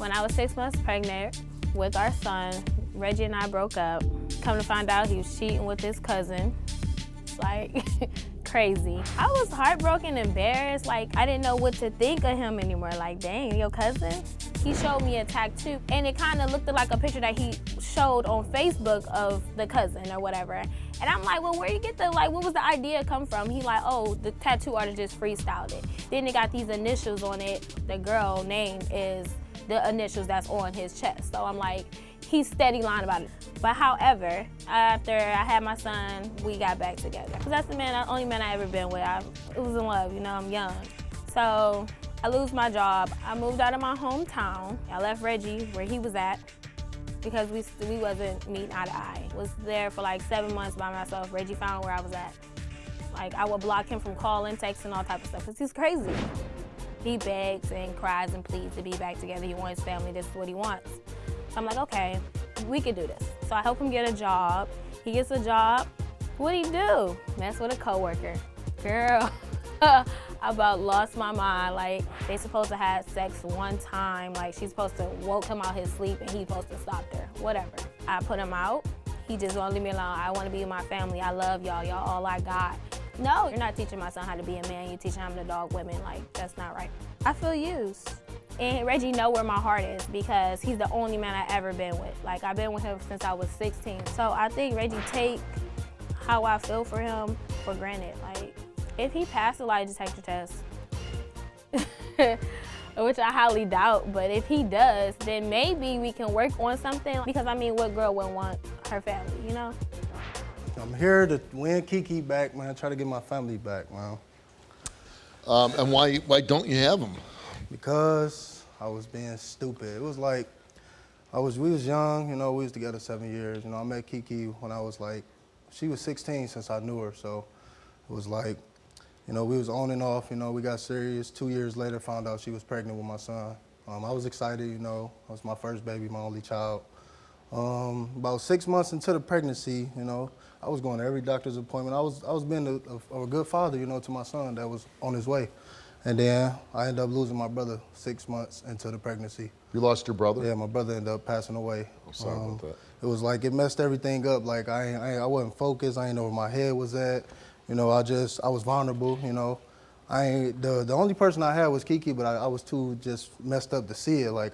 When I was 6 months pregnant with our son, Reggie and I broke up. Come to find out he was cheating with his cousin. Like, crazy. I was heartbroken, embarrassed. Like, I didn't know what to think of him anymore. Like, dang, your cousin? He showed me a tattoo, and it kind of looked like a picture that he showed on Facebook of the cousin or whatever. And I'm like, well, where you get the, like, what was the idea come from? He like, oh, the tattoo artist just freestyled it. Then it got these initials on it. The girl name is the initials that's on his chest. So I'm like, he's steady lying about it. But however, after I had my son, we got back together. Cause that's the only man I ever been with. I was in love, you know, I'm young. So I lose my job. I moved out of my hometown. I left Reggie where he was at because we wasn't meeting eye to eye. Was there for like 7 months by myself. Reggie found where I was at. Like, I would block him from calling, texting, all type of stuff, cause he's crazy. He begs and cries and pleads to be back together. He wants his family, this is what he wants. So I'm like, okay, we could do this. So I help him get a job. He gets a job. What'd he do? Mess with a coworker. Girl, I about lost my mind. Like, they supposed to have sex one time. Like, she's supposed to woke him out his sleep and he supposed to stop her, whatever. I put him out. He just won't leave me alone. I want to be with my family. I love y'all. Y'all all I got. No, you're not teaching my son how to be a man. You're teaching him to dog women. Like, that's not right. I feel used. And Reggie know where my heart is because he's the only man I ever been with. Like, I've been with him since I was 16. So I think Reggie take how I feel for him for granted. Like, if he passed the lie detector test, which I highly doubt, but if he does, then maybe we can work on something. Because, I mean, what girl wouldn't want her family, you know? I'm here to win Kiki back, man. Try to get my family back, man. And why don't you have them? Because I was being stupid. It was like, we was young, you know, we was together 7 years. You know, I met Kiki when I was like, she was 16 since I knew her. So it was like, you know, we was on and off, you know, we got serious. 2 years later, found out she was pregnant with my son. I was excited, you know, it was my first baby, my only child. About 6 months into the pregnancy, you know, I was going to every doctor's appointment. I was being a good father, you know, to my son that was on his way. And then I ended up losing my brother 6 months into the pregnancy. You lost your brother? Yeah, my brother ended up passing away. I'm sorry about that. It was like, it messed everything up. Like, I wasn't focused. I didn't know where my head was at. You know, I was vulnerable, you know. The only person I had was Kiki, but I was too just messed up to see it. Like,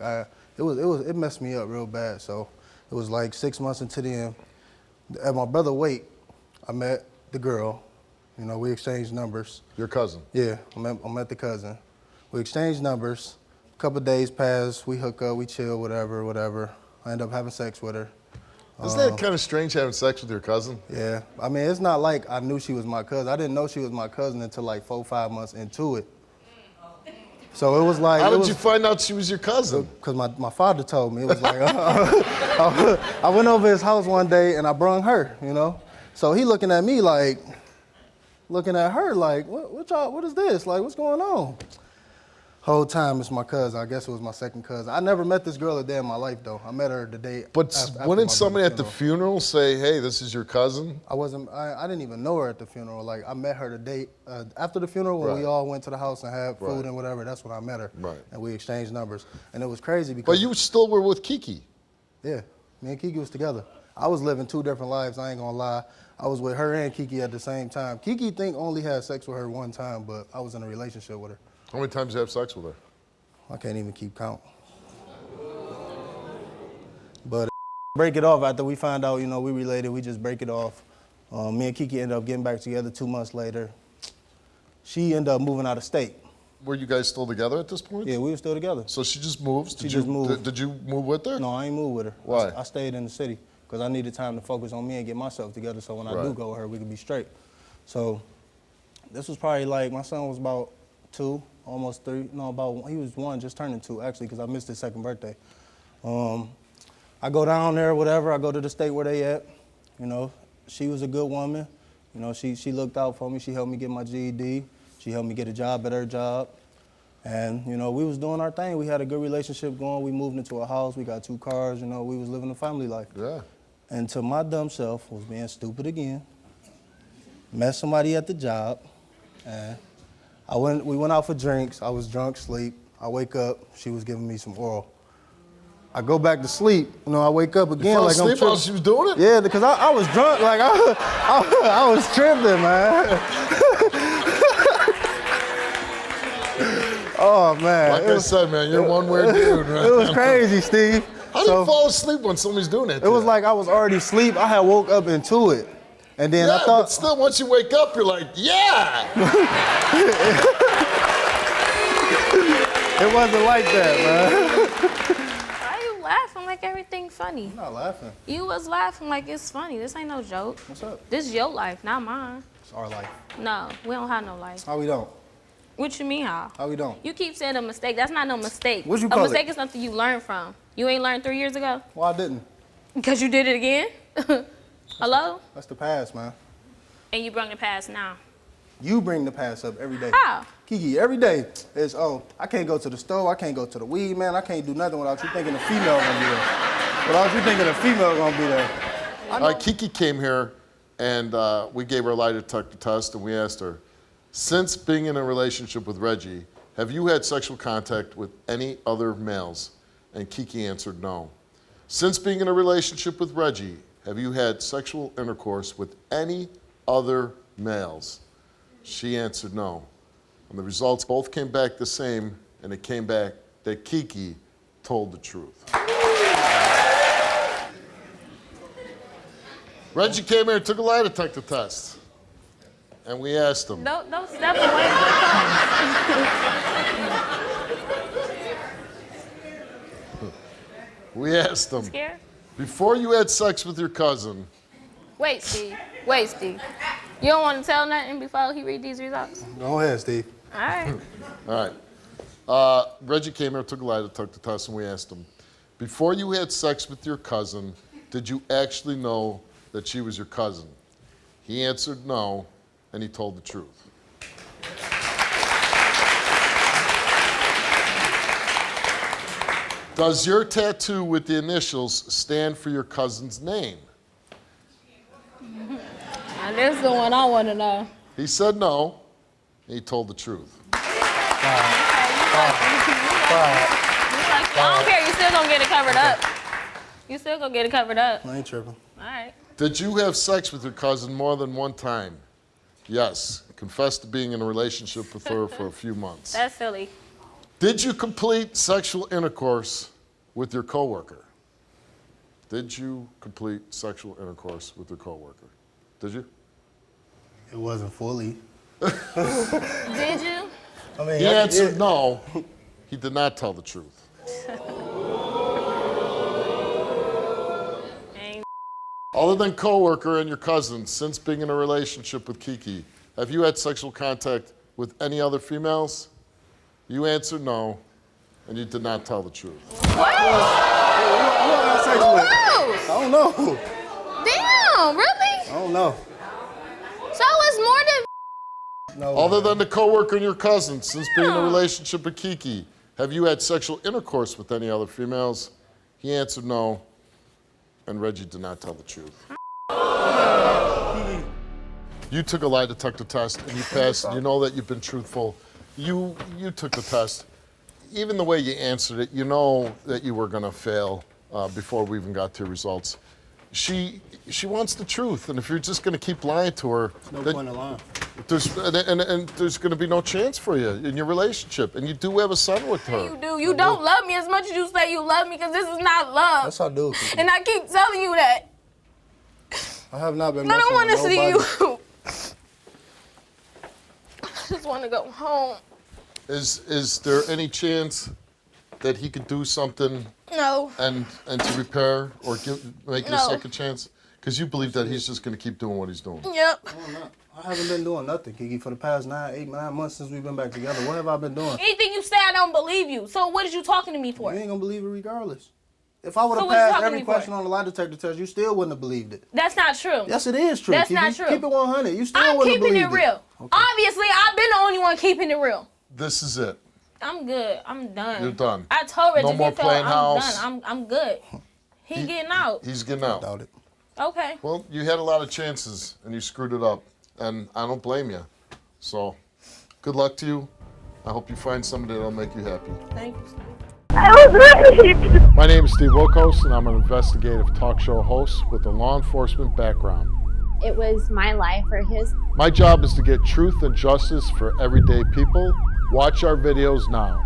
it messed me up real bad. So it was like 6 months into the end. At my brother's wake, I met the girl. You know, we exchanged numbers. Your cousin? Yeah, I met the cousin. We exchanged numbers. A couple of days passed, we hook up, we chill, whatever. I end up having sex with her. Isn't that kind of strange having sex with your cousin? Yeah, I mean, it's not like I knew she was my cousin. I didn't know she was my cousin until like 4 or 5 months into it. So it was like— How did you find out she was your cousin? Because my father told me. It was like, I went over his house one day and I brung her, you know? So he looking at me like, looking at her like, what is this? Like, what's going on? Whole time it's my cousin. I guess it was my second cousin. I never met this girl a day in my life though. I met her the day But after wouldn't my somebody at brother's the funeral say, hey, this is your cousin? I didn't even know her at the funeral. Like, I met her the day after the funeral when we all went to the house and had food and whatever. That's when I met her. Right. And we exchanged numbers. And it was crazy because— But you still were with Kiki. Yeah, me and Kiki was together. I was living 2 different lives, I ain't gonna lie. I was with her and Kiki at the same time. Kiki only had sex with her one time, but I was in a relationship with her. How many times did you have sex with her? I can't even keep count. But break it off after we find out, you know, we related, we just break it off. Me and Kiki ended up getting back together 2 months later. She ended up moving out of state. Were you guys still together at this point? Yeah, we were still together. So she just moves? She just moved. Did you move with her? No, I ain't moved with her. Why? I stayed in the city because I needed time to focus on me and get myself together so when I do go with her, we could be straight. So this was probably like, my son was about 2, almost 3. No, he was 1, just turning 2 actually, because I missed his second birthday. I go down there, whatever. I go to the state where they at. You know, she was a good woman. You know, she looked out for me. She helped me get my GED. She helped me get a job at her job. And, you know, we was doing our thing. We had a good relationship going. We moved into a house. We got 2 cars. You know, we was living a family life. Yeah. And to my dumb self was being stupid again. Met somebody at the job. And we went out for drinks. I was drunk, sleep. I wake up. She was giving me some oral. I go back to sleep. You know, I wake up again Fell like I'm asleep while tripping. she was doing it? Yeah, because I was drunk. Like I was tripping, man. Oh man. Like I said, man, you're one weird dude, man. It was crazy, Steve. How do you fall asleep when somebody's doing that? It was like I was already asleep. I had woke up into it. And then I thought. But still, once you wake up, you're like, yeah! It wasn't like that, man. Why you laughing like everything funny? I'm not laughing. You was laughing like it's funny. This ain't no joke. What's up? This is your life, not mine. It's our life. No, we don't have no life. How we don't? What you mean how? How we don't? You keep saying a mistake. That's not no mistake. What you A call mistake it? is something you learn from. You ain't learned 3 years ago? Well, I didn't. Because you did it again? Hello? That's the past, man. And you brought the past now. You bring the past up every day. How? Kiki, every day is, oh, I can't go to the store, I can't go to the weed, man, I can't do nothing without you thinking the female gonna be there. Without you thinking the female gonna be there. Kiki came here, and we gave her a lie detector test, and we asked her, since being in a relationship with Reggie, have you had sexual contact with any other males? And Kiki answered no. Since being in a relationship with Reggie, have you had sexual intercourse with any other males? She answered no. And the results both came back the same, and it came back that Kiki told the truth. Reggie came here and took a lie detector test. And we asked him. Don't step away. We asked him. Scared? Before you had sex with your cousin. Wait, Steve. You don't want to tell nothing before he read these results? Go ahead, Steve. All right. All right. Reggie came here, took a lie detector test, and we asked him, before you had sex with your cousin, did you actually know that she was your cousin? He answered no, and he told the truth. Does your tattoo with the initials stand for your cousin's name? Now, this is the one I want to know. He said no, and he told the truth. I don't care. You still gonna get it covered up. You still gonna get it covered up. I ain't tripping. All right. Did you have sex with your cousin more than one time? Yes. Confess to being in a relationship with her for a few months. That's silly. Did you complete sexual intercourse with your coworker? Did you complete sexual intercourse with your coworker? Did you? It wasn't fully. Did you? I mean, He answered no. He did not tell the truth. Other than coworker and your cousin, since being in a relationship with Kiki, have you had sexual contact with any other females? You answered no, and you did not tell the truth. What? I don't know. Damn, really? I don't know. So it's more than No. Other than the coworker and your cousin, since being in a relationship with Kiki, have you had sexual intercourse with any other females? He answered no, and Reggie did not tell the truth. You took a lie detector test and you passed. You know that you've been truthful. You took the test. Even the way you answered it, you know that you were gonna fail before we even got to your results. She wants the truth, and if you're just gonna keep lying to her, No then point in lying. there's gonna be no chance for you in your relationship. And you do have a son with her. you do. You don't love me as much as you say you love me, because this is not love. That's how I do. Kiki. And I keep telling you that. I have not been. I don't want to messing see with nobody. you. I just want to go home. Is there any chance that he could do something No. and to repair or make it a No. second chance? Because you believe that he's just going to keep doing what he's doing. Yep. No, I'm not. I haven't been doing nothing, Kiki, for the past 9 months since we've been back together. What have I been doing? Anything you say, I don't believe you. So what is you talking to me for? You ain't gonna believe it regardless. If I would So have what you passed talking to every me for? question on the lie detector test, you still wouldn't have believed it. That's not true. Yes, it is true. That's Kiki. not true. Keep it 100. You still I'm wouldn't have keeping it believed real. Okay. Obviously, I've been the only one keeping it real. This is it. I'm good. I'm done. You're done. I told Reggie No more playing I'm house. done. I'm good. He getting out. He's getting I out. doubt it. Okay. Well, you had a lot of chances and you screwed it up. And I don't blame you. So, good luck to you. I hope you find somebody that'll make you happy. Thank you. I was raped. My name is Steve Wilkos, and I'm an investigative talk show host with a law enforcement background. It was my life or his. My job is to get truth and justice for everyday people. Watch our videos now.